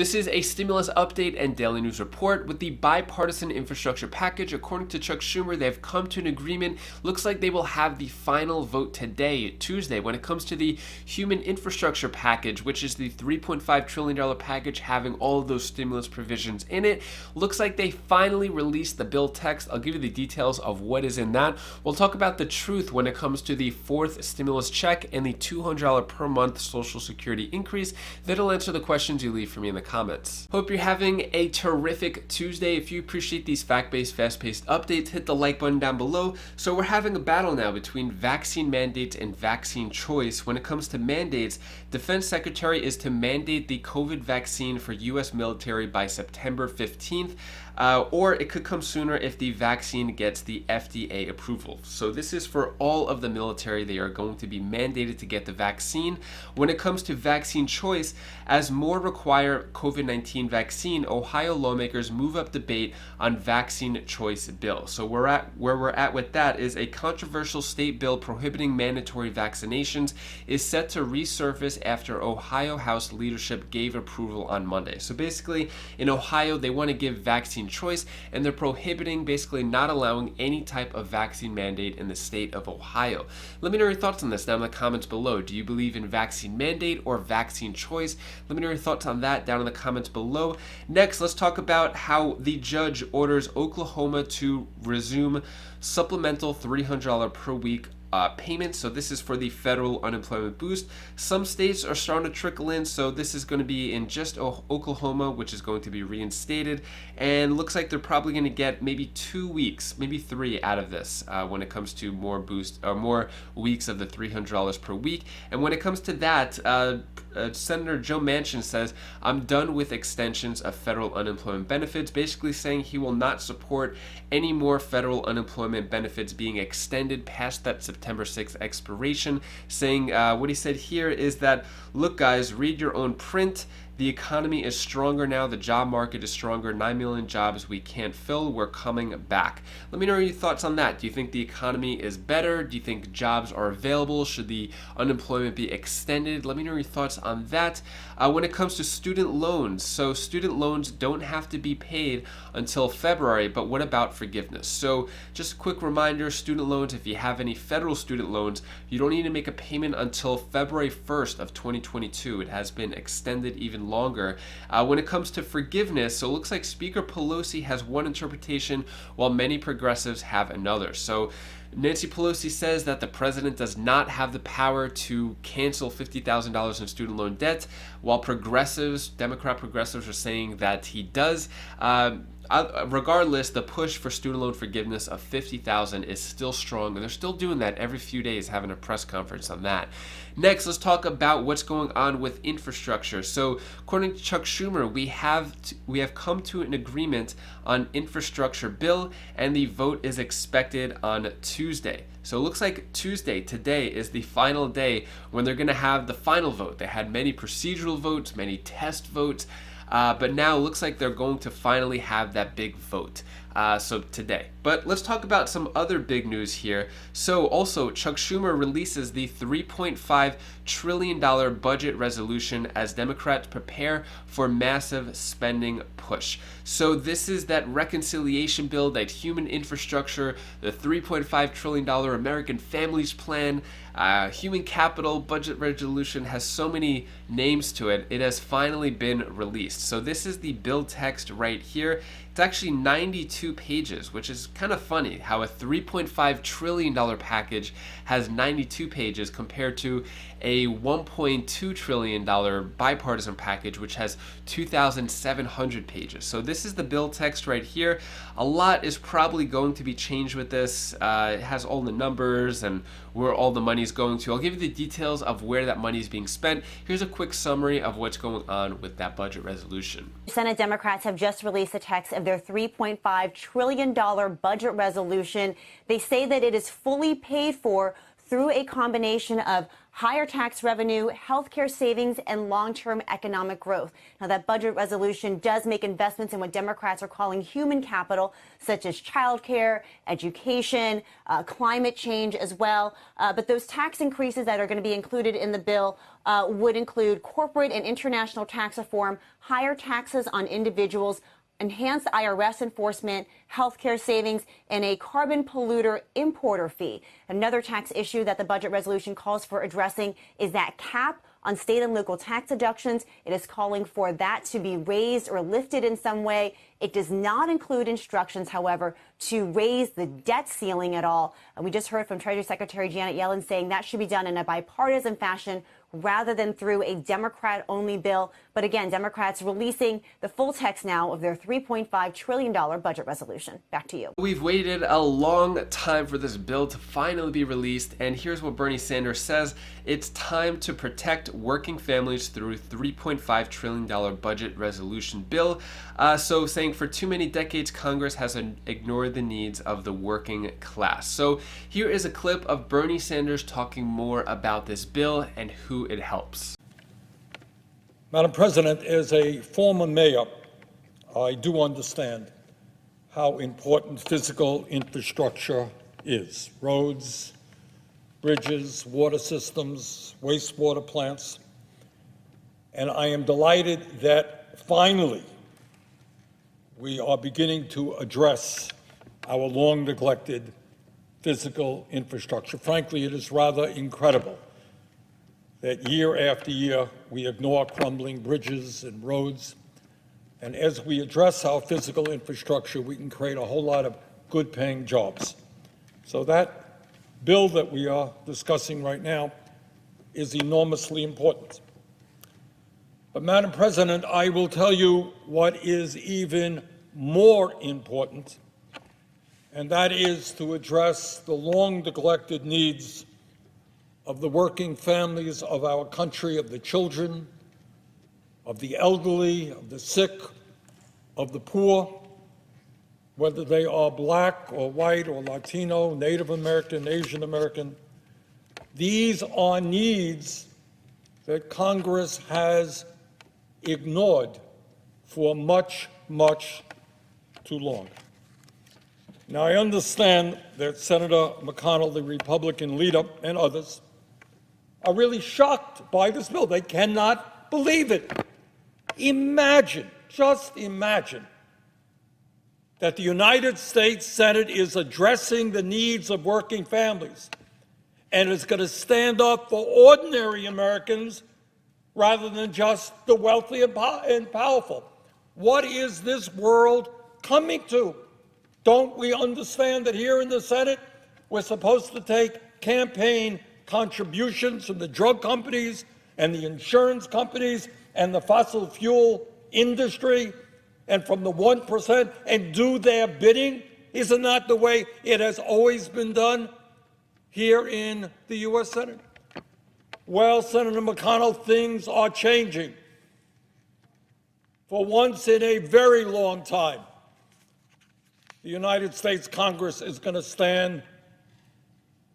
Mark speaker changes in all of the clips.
Speaker 1: This is a stimulus update and daily news report with the bipartisan infrastructure package. According to Chuck Schumer, they've come to an agreement. Looks like they will have the final vote today, Tuesday, when it comes to the human infrastructure package, which is the $3.5 trillion package having all of those stimulus provisions in it. Looks like they finally released the bill text. I'll give you the details of what is in that. We'll talk about the truth when it comes to the fourth stimulus check and the $200 per month Social Security increase. That'll answer the questions you leave for me in the comments. Hope you're having a terrific Tuesday. If you appreciate these fact-based, fast-paced updates, hit the like button down below. So we're having a battle now between vaccine mandates and vaccine choice. When it comes to mandates, Defense Secretary is to mandate the COVID vaccine for U.S. military by September 15th. Or it could come sooner if the vaccine gets the FDA approval. So this is for all of the military. They are going to be mandated to get the vaccine. When it comes to vaccine choice, as more require COVID-19 vaccine, Ohio lawmakers move up debate on vaccine choice bill. So where we're at with that is a controversial state bill prohibiting mandatory vaccinations is set to resurface after Ohio House leadership gave approval on Monday. So basically, in Ohio, they want to give vaccine choice, and they're prohibiting, basically not allowing any type of vaccine mandate in the state of Ohio. Let me know your thoughts on this down in the comments below. Do you believe in vaccine mandate or vaccine choice? Let me know your thoughts on that down in the comments below. Next, let's talk about how the judge orders Oklahoma to resume supplemental $300 per week payments. So this is for the federal unemployment boost. Some states are starting to trickle in, so this is going to be in just Oklahoma, which is going to be reinstated, and looks like they're probably going to get maybe 2 weeks, maybe 3 out of this when it comes to more boost or more weeks of the $300 per week. And when it comes to that, Senator Joe Manchin says, "I'm done with extensions of federal unemployment benefits," basically saying he will not support any more federal unemployment benefits being extended past that September 6th expiration, saying what he said here is that, "Look guys, read your own print. The economy is stronger now. The job market is stronger. 9 million jobs we can't fill. We're coming back." Let me know your thoughts on that. Do you think the economy is better? Do you think jobs are available? Should the unemployment be extended? Let me know your thoughts on that. When it comes to student loans, so student loans don't have to be paid until February, but what about forgiveness? So just a quick reminder, student loans, if you have any federal student loans, you don't need to make a payment until February 1st of 2022. It has been extended even longer. When it comes to forgiveness, so it looks like Speaker Pelosi has one interpretation while many progressives have another. So Nancy Pelosi says that the president does not have the power to cancel $50,000 in student loan debt, while progressives, Democrat progressives, are saying that he does. Regardless, the push for student loan forgiveness of $50,000 is still strong, and they're still doing that every few days, having a press conference on that. Next, let's talk about what's going on with infrastructure. So, according to Chuck Schumer, we have come to an agreement on infrastructure bill, and the vote is expected on Tuesday. So it looks like Tuesday, today, is the final day when they're going to have the final vote. They had many procedural votes, many test votes. But now it looks like they're going to finally have that big vote. So today. But let's talk about some other big news here. So also, Chuck Schumer releases the $3.5 trillion budget resolution as Democrats prepare for massive spending push. So this is that reconciliation bill, that human infrastructure, the $3.5 trillion American Families Plan, human capital budget resolution, has so many names to it. It has finally been released. So this is the bill text right here. It's actually 92 pages, which is kind of funny how a $3.5 trillion package has 92 pages compared to a $1.2 trillion bipartisan package, which has 2,700 pages. So this is the bill text right here. A lot is probably going to be changed with this. It has all the numbers and where all the money is going to. I'll give you the details of where that money is being spent. Here's a quick summary of what's going on with that budget resolution.
Speaker 2: Senate Democrats have just released the text of their $3.5 trillion budget resolution. They say that it is fully paid for through a combination of higher tax revenue, healthcare savings, and long-term economic growth. Now, that budget resolution does make investments in what Democrats are calling human capital, such as childcare, education, climate change as well. But those tax increases that are going to be included in the bill would include corporate and international tax reform, higher taxes on individuals, enhanced IRS enforcement, healthcare savings, and a carbon polluter importer fee. Another tax issue that the budget resolution calls for addressing is that cap on state and local tax deductions. It is calling for that to be raised or lifted in some way. It does not include instructions, however, to raise the debt ceiling at all. And we just heard from Treasury Secretary Janet Yellen saying that should be done in a bipartisan fashion rather than through a Democrat-only bill. But again, Democrats releasing the full text now of their $3.5 trillion budget resolution. Back to you.
Speaker 1: We've waited a long time for this bill to finally be released, and here's what Bernie Sanders says. It's time to protect working families through a $3.5 trillion budget resolution bill. So saying for too many decades, Congress has ignored the needs of the working class. So here is a clip of Bernie Sanders talking more about this bill and who it helps.
Speaker 3: Madam President, as a former mayor, I do understand how important physical infrastructure is. Roads, bridges, water systems, wastewater plants. And I am delighted that finally we are beginning to address our long neglected physical infrastructure. Frankly, it is rather incredible that year after year we ignore crumbling bridges and roads. And as we address our physical infrastructure, we can create a whole lot of good paying jobs. So that bill that we are discussing right now is enormously important. But Madam President, I will tell you what is even more important, and that is to address the long neglected needs of the working families of our country, of the children, of the elderly, of the sick, of the poor, whether they are black or white or Latino, Native American, Asian American. These are needs that Congress has ignored for much, much too long. Now, I understand that Senator McConnell, the Republican leader, and others are really shocked by this bill. They cannot believe it. Imagine, just imagine, that the United States Senate is addressing the needs of working families and is going to stand up for ordinary Americans rather than just the wealthy and powerful. What is this world coming to? Don't we understand that here in the Senate, we're supposed to take campaign contributions from the drug companies and the insurance companies and the fossil fuel industry and from the 1% and do their bidding? Isn't that the way it has always been done here in the U.S. Senate? Well, Senator McConnell, things are changing. For once in a very long time, the United States Congress is going to stand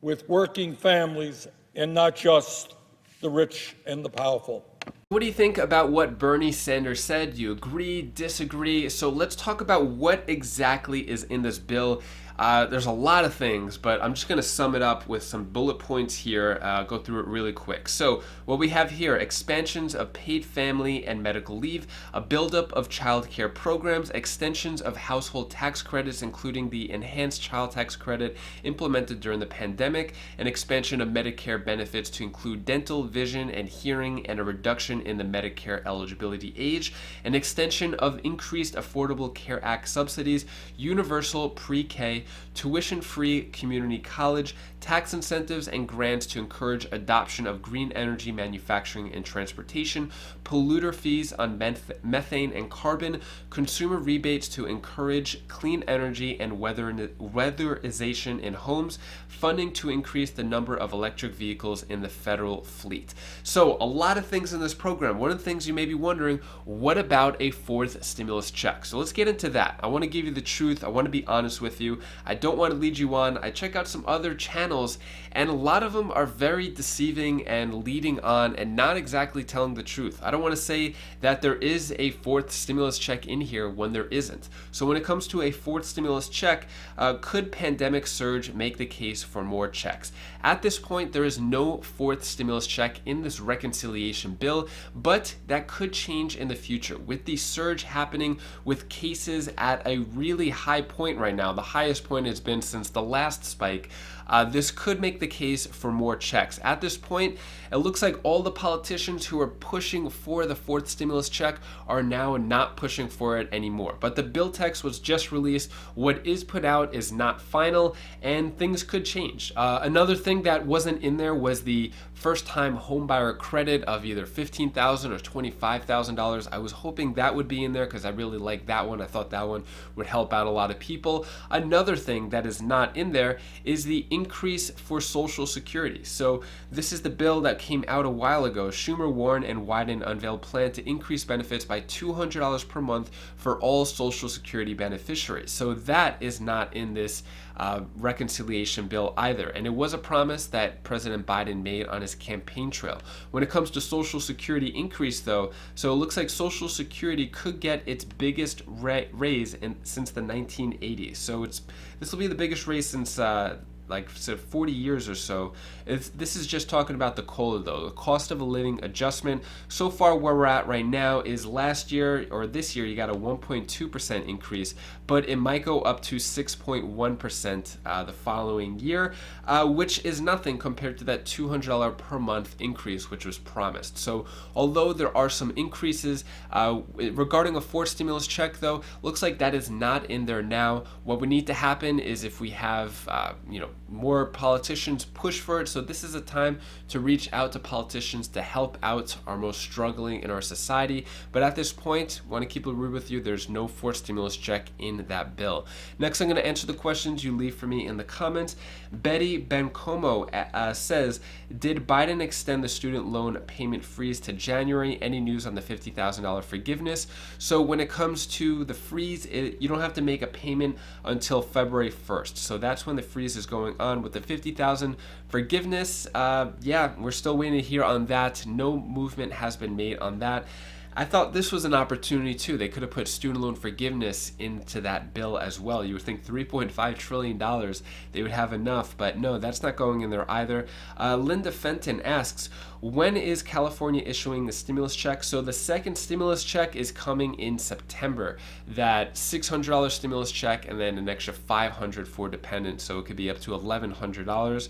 Speaker 3: with working families and not just the rich and the powerful.
Speaker 1: What do you think about what Bernie Sanders said? Do you agree, disagree? So let's talk about what exactly is in this bill. There's a lot of things, but I'm just going to sum it up with some bullet points here, go through it really quick. So what we have here, expansions of paid family and medical leave, a buildup of child care programs, extensions of household tax credits, including the enhanced child tax credit implemented during the pandemic, an expansion of Medicare benefits to include dental, vision, and hearing, and a reduction in the Medicare eligibility age, an extension of increased Affordable Care Act subsidies, universal pre-K, tuition-free community college, tax incentives and grants to encourage adoption of green energy manufacturing and transportation, polluter fees on methane and carbon, consumer rebates to encourage clean energy and weatherization in homes, funding to increase the number of electric vehicles in the federal fleet. So a lot of things in this program. One of the things you may be wondering, what about a fourth stimulus check? So let's get into that. I want to give you the truth. I want to be honest with you. I don't want to lead you on. I check out some other channels, and a lot of them are very deceiving and leading on and not exactly telling the truth. I don't want to say that there is a fourth stimulus check in here when there isn't. So when it comes to a fourth stimulus check, could pandemic surge make the case for more checks? At this point, there is no fourth stimulus check in this reconciliation bill, but that could change in the future. With the surge happening, with cases at a really high point right now, the highest point it's been since the last spike, this could make the case for more checks. At this point, it looks like all the politicians who are pushing for the fourth stimulus check are now not pushing for it anymore. But the bill text was just released. What is put out is not final, and things could change. Another thing that wasn't in there was the first-time homebuyer credit of either $15,000 or $25,000. I was hoping that would be in there because I really like that one. I thought that one would help out a lot of people. Another thing that is not in there is the increase for Social Security. So this is the bill that came out a while ago. Schumer, Warren, and Wyden unveiled a plan to increase benefits by $200 per month for all Social Security beneficiaries. So that is not in this reconciliation bill either. And it was a promise that President Biden made on his campaign trail. When it comes to Social Security increase though, so it looks like Social Security could get its biggest raise since the 1980s. So this will be the biggest raise since like 40 years or so. This is just talking about the COLA though, the cost of a living adjustment. So far where we're at right now is last year or this year you got a 1.2% increase, but it might go up to 6.1% the following year, which is nothing compared to that $200 per month increase which was promised. So although there are some increases regarding a fourth stimulus check though, looks like that is not in there now. What would need to happen is if we have more politicians push for it. So this is a time to reach out to politicians to help out our most struggling in our society. But at this point, I want to keep it real with you. There's no fourth stimulus check in that bill. Next, I'm going to answer the questions you leave for me in the comments. Betty Bencomo says, did Biden extend the student loan payment freeze to January? Any news on the $50,000 forgiveness? So when it comes to the freeze, you don't have to make a payment until February 1st. So that's when the freeze is going on. With the $50,000 forgiveness, yeah, we're still waiting to hear on that. No movement has been made on that. I thought this was an opportunity too. They could have put student loan forgiveness into that bill as well. You would think $3.5 trillion, they would have enough, but no, that's not going in there either. Linda Fenton asks, when is California issuing the stimulus check? So the second stimulus check is coming in September. That $600 stimulus check and then an extra $500 for dependents, so it could be up to $1,100.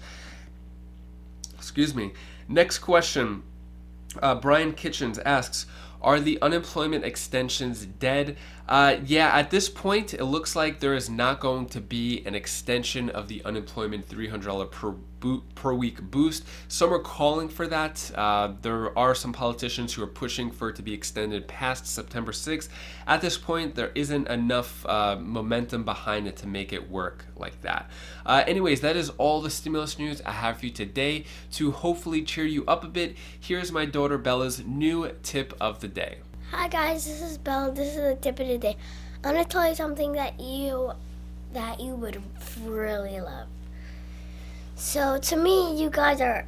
Speaker 1: Excuse me. Next question. Brian Kitchens asks, are the unemployment extensions dead? Yeah, at this point, it looks like there is not going to be an extension of the unemployment $300 per week boost. Some are calling for that. There are some politicians who are pushing for it to be extended past September 6th. At this point, there isn't enough momentum behind it to make it work like that. Anyways, that is all the stimulus news I have for you today. To hopefully cheer you up a bit, here's my daughter Bella's new tip of the day.
Speaker 4: Hi guys, this is Bella. This is the tip of the day. I'm gonna tell you something that you would really love. So to me, you guys are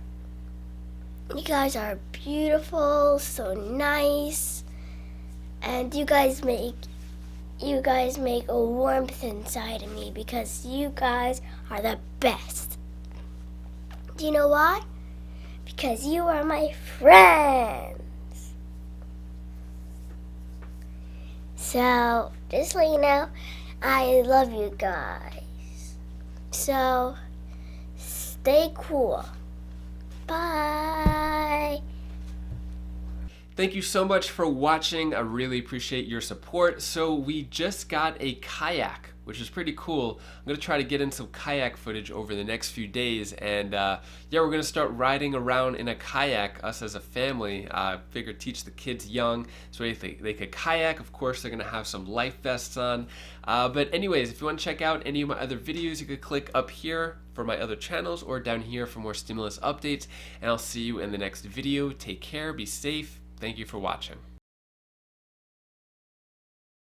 Speaker 4: beautiful, so nice, and you guys make a warmth inside of me because you guys are the best. Do you know why? Because you are my friends. So, just so you know, I love you guys. So, stay cool. Bye.
Speaker 1: Thank you so much for watching. I really appreciate your support. So we just got a kayak, which is pretty cool. I'm gonna try to get in some kayak footage over the next few days, and yeah, we're gonna start riding around in a kayak, us as a family. Figure teach the kids young so they could kayak. Of course, they're gonna have some life vests on. But anyways, if you want to check out any of my other videos, you could click up here for my other channels or down here for more stimulus updates, and I'll see you in the next video. Take care, be safe. Thank you for watching.